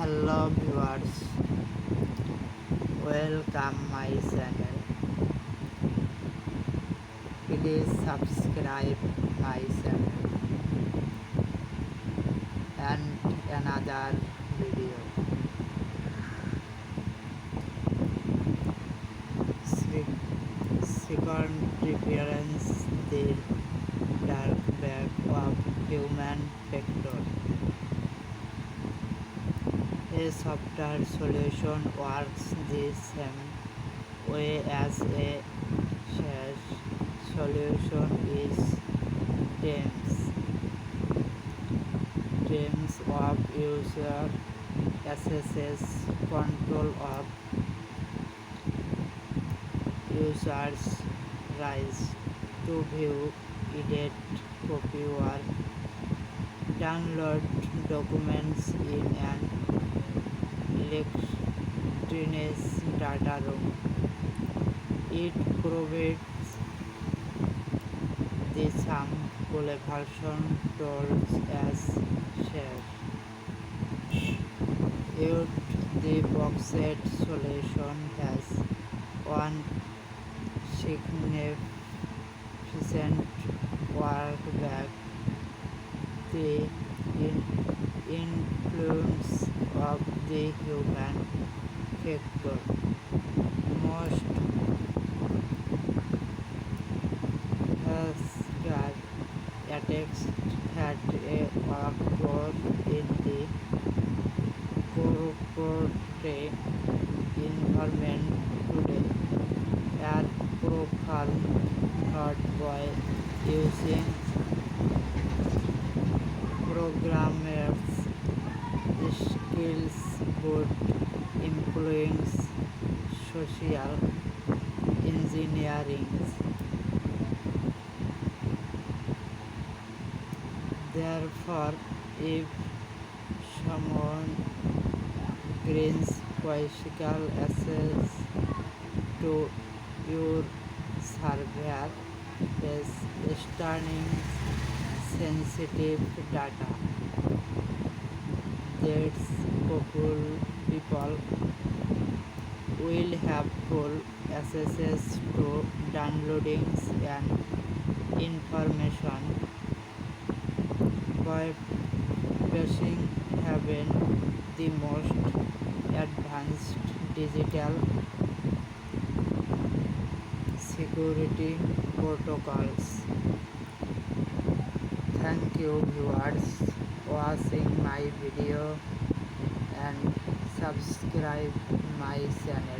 Hello viewers, welcome my channel. Please subscribe my channel and another video. Second reference the dark back of human factor. A software solution works the same way as a SaaS solution is terms of user access, control of users' rights to view, edit, copy or download documents in an electronic data room. It provides the same collaboration tools as shared. Yet the boxed solution has one significant drawback: the influence of the human factor. Most healthcare attacks had a workload in the corporate environment today are performed not by using programmers skills but employing social engineering. Therefore, if someone gains physical access to your server is storing sensitive data, that's people will have full access to downloading and information. By pressing having the most advanced digital security protocols. Thank you viewers watching my video and subscribe my channel.